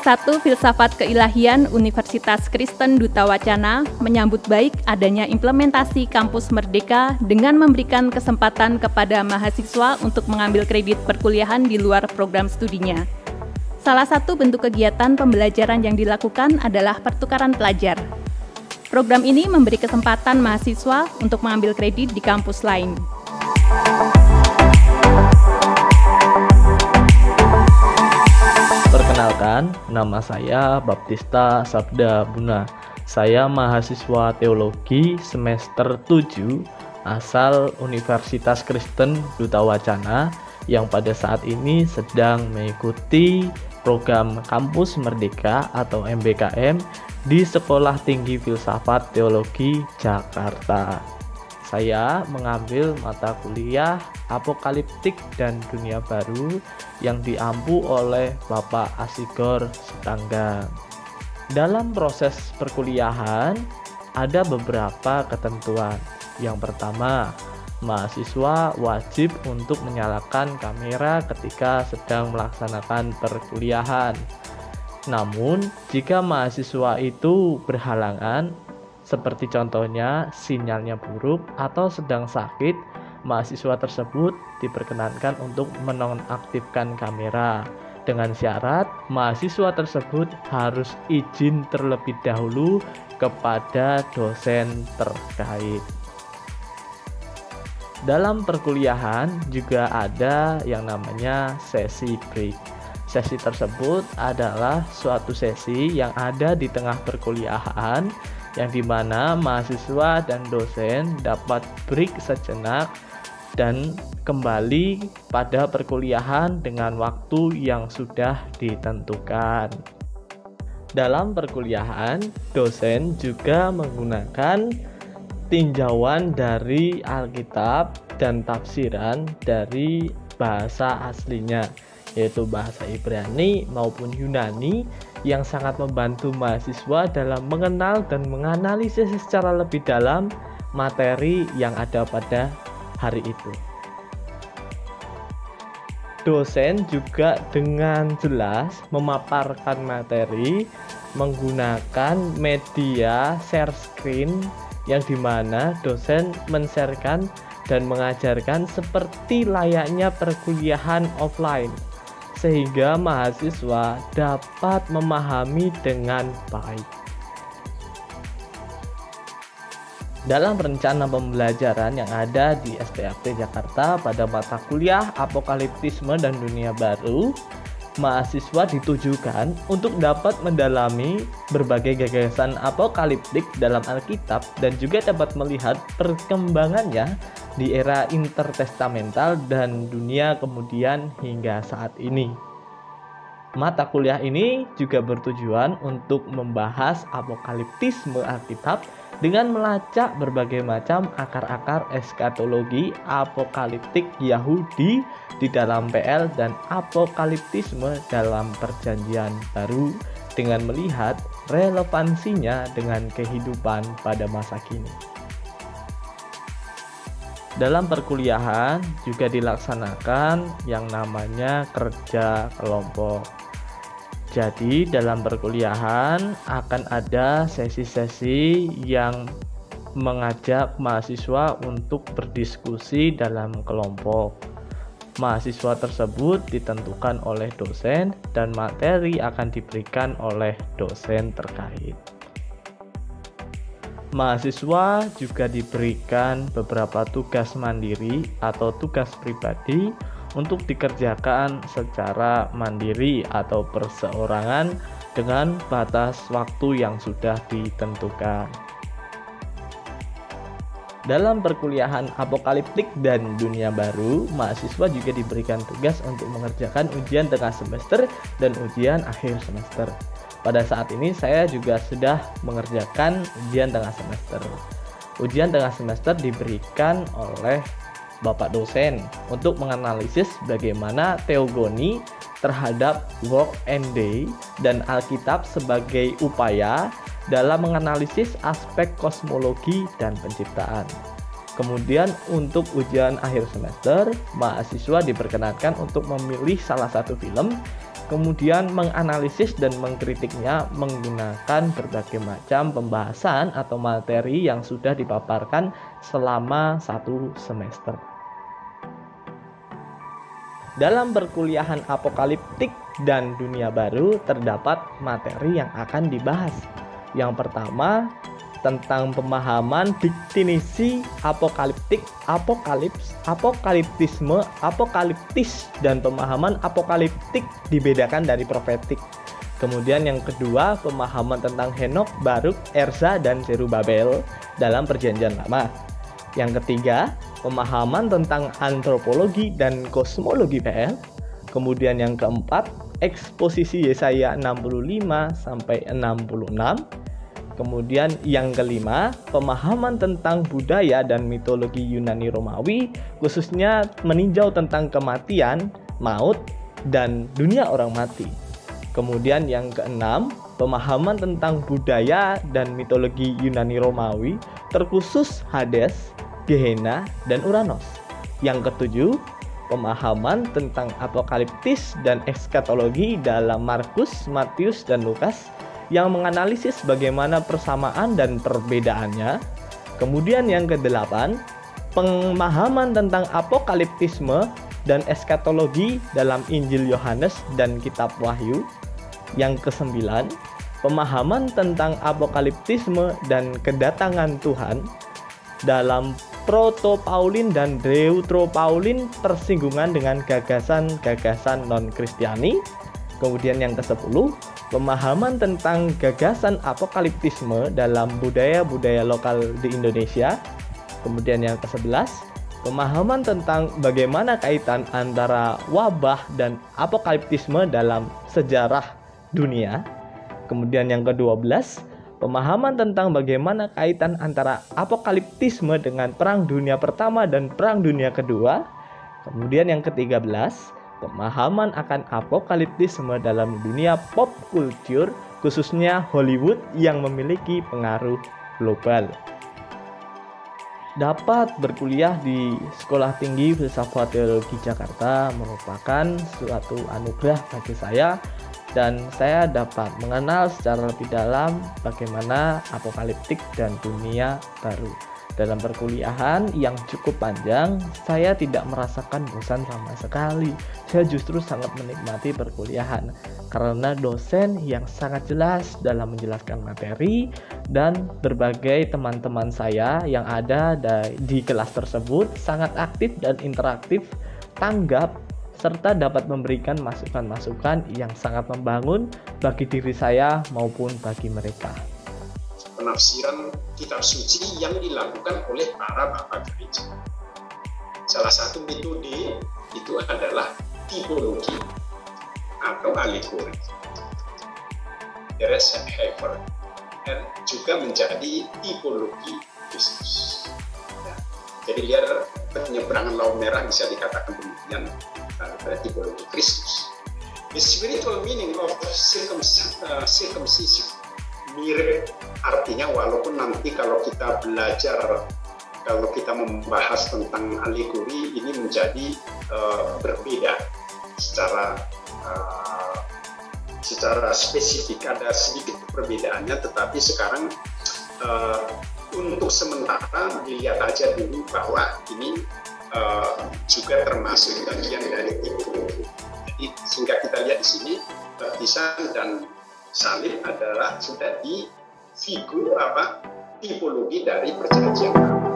1 Filsafat Keilahian Universitas Kristen Duta Wacana menyambut baik adanya implementasi Kampus Merdeka dengan memberikan kesempatan kepada mahasiswa untuk mengambil kredit perkuliahan di luar program studinya. Salah satu bentuk kegiatan pembelajaran yang dilakukan adalah pertukaran pelajar. Program ini memberi kesempatan mahasiswa untuk mengambil kredit di kampus lain. Perkenalkan, nama saya Baptista Sabda Buna. Saya mahasiswa teologi semester 7 asal Universitas Kristen Duta Wacana yang pada saat ini sedang mengikuti program Kampus Merdeka atau MBKM di Sekolah Tinggi Filsafat Teologi Jakarta. Saya mengambil mata kuliah Apokaliptik dan Dunia Baru yang diampu oleh Bapak Asigor Sitanggang. Dalam proses perkuliahan ada beberapa ketentuan. Yang pertama, mahasiswa wajib untuk menyalakan kamera ketika sedang melaksanakan perkuliahan. Namun, jika mahasiswa itu berhalangan, seperti contohnya sinyalnya buruk atau sedang sakit, mahasiswa tersebut diperkenankan untuk menonaktifkan kamera. Dengan syarat, mahasiswa tersebut harus izin terlebih dahulu kepada dosen terkait. Dalam perkuliahan juga ada yang namanya sesi break. Sesi tersebut adalah suatu sesi yang ada di tengah perkuliahan yang dimana mahasiswa dan dosen dapat break sejenak dan kembali pada perkuliahan dengan waktu yang sudah ditentukan. Dalam perkuliahan, dosen juga menggunakan tinjauan dari Alkitab dan tafsiran dari bahasa aslinya, yaitu bahasa Ibrani maupun Yunani, yang sangat membantu mahasiswa dalam mengenal dan menganalisis secara lebih dalam materi yang ada pada hari itu. Dosen juga dengan jelas memaparkan materi menggunakan media share screen yang dimana dosen men-sharekan dan mengajarkan seperti layaknya perkuliahan offline, sehingga mahasiswa dapat memahami dengan baik. Dalam rencana pembelajaran yang ada di STAP Jakarta pada mata kuliah Apokaliptisme dan Dunia Baru, mahasiswa ditujukan untuk dapat mendalami berbagai gagasan apokaliptik dalam Alkitab dan juga dapat melihat perkembangannya di era intertestamental dan dunia kemudian hingga saat ini. Mata kuliah ini juga bertujuan untuk membahas apokaliptisme Alkitab dengan melacak berbagai macam akar-akar eskatologi apokaliptik Yahudi di dalam PL dan apokaliptisme dalam Perjanjian Baru dengan melihat relevansinya dengan kehidupan pada masa kini. Dalam perkuliahan juga dilaksanakan yang namanya kerja kelompok. Jadi dalam perkuliahan akan ada sesi-sesi yang mengajak mahasiswa untuk berdiskusi dalam kelompok. Mahasiswa tersebut ditentukan oleh dosen dan materi akan diberikan oleh dosen terkait. Mahasiswa juga diberikan beberapa tugas mandiri atau tugas pribadi untuk dikerjakan secara mandiri atau perseorangan dengan batas waktu yang sudah ditentukan. Dalam perkuliahan Apokaliptik dan Dunia Baru, mahasiswa juga diberikan tugas untuk mengerjakan ujian tengah semester dan ujian akhir semester. Pada saat ini saya juga sudah mengerjakan ujian tengah semester. Ujian tengah semester diberikan oleh Bapak dosen untuk menganalisis bagaimana teogoni terhadap work and day dan Alkitab sebagai upaya dalam menganalisis aspek kosmologi dan penciptaan. Kemudian untuk ujian akhir semester, mahasiswa diperkenankan untuk memilih salah satu film, kemudian menganalisis dan mengkritiknya menggunakan berbagai macam pembahasan atau materi yang sudah dipaparkan selama satu semester. Dalam perkuliahan apokaliptik dan dunia baru terdapat materi yang akan dibahas. Yang pertama, tentang pemahaman definisi apokaliptik, apokaliptisme, apokaliptis, dan pemahaman apokaliptik dibedakan dari profetik. Kemudian yang kedua, pemahaman tentang Henokh, Baruk, Erza, dan Zerubabel dalam Perjanjian Lama. Yang ketiga, pemahaman tentang antropologi dan kosmologi PL. Kemudian yang keempat, eksposisi Yesaya 65 sampai 66. Kemudian yang kelima, pemahaman tentang budaya dan mitologi Yunani Romawi, khususnya meninjau tentang kematian, maut, dan dunia orang mati. Kemudian yang keenam, pemahaman tentang budaya dan mitologi Yunani Romawi, terkhusus Hades, Gehenna, dan Uranos. Yang ketujuh, pemahaman tentang apokaliptis dan eskatologi dalam Markus, Matius, dan Lukas, yang menganalisis bagaimana persamaan dan perbedaannya. Kemudian yang kedelapan, pemahaman tentang apokaliptisme dan eskatologi dalam Injil Yohanes dan Kitab Wahyu. Yang kesembilan, pemahaman tentang apokaliptisme dan kedatangan Tuhan dalam Proto-Paulin dan Deutero-Paulin, persinggungan dengan gagasan-gagasan non-Kristiani. Kemudian yang ke-10, pemahaman tentang gagasan apokaliptisme dalam budaya-budaya lokal di Indonesia. Kemudian yang ke-11, pemahaman tentang bagaimana kaitan antara wabah dan apokaliptisme dalam sejarah dunia. Kemudian yang ke-12, pemahaman tentang bagaimana kaitan antara apokaliptisme dengan Perang Dunia Pertama dan Perang Dunia Kedua. Kemudian yang ke-13, pemahaman akan apokaliptisme dalam dunia pop culture, khususnya Hollywood yang memiliki pengaruh global. Dapat berkuliah di Sekolah Tinggi Filsafat Teologi Jakarta merupakan suatu anugerah bagi saya, dan saya dapat mengenal secara lebih dalam bagaimana apokaliptik dan dunia baru. Dalam perkuliahan yang cukup panjang, saya tidak merasakan bosan sama sekali. Saya justru sangat menikmati perkuliahan karena dosen yang sangat jelas dalam menjelaskan materi, dan berbagai teman-teman saya yang ada di kelas tersebut sangat aktif dan interaktif, tanggap, serta dapat memberikan masukan-masukan yang sangat membangun bagi diri saya maupun bagi mereka. Penafsiran kitab suci yang dilakukan oleh para bapak gereja. Salah satu metode itu adalah tipologi atau alegori. Hefer, dan juga menjadi tipologi Kristus. Ya. Jadi lihat penyeberangan Laut Merah bisa dikatakan demikian pada tipologi Kristus. The spiritual meaning of circumcision mirip, artinya walaupun nanti kalau kita belajar, kalau kita membahas tentang alegori ini menjadi berbeda secara spesifik, ada sedikit perbedaannya, tetapi sekarang untuk sementara dilihat aja dulu bahwa ini juga termasuk bagian dari tipologi. Jadi sehingga kita lihat di sini baptisan dan salib adalah sudah di figur tipologi dari perjanjian.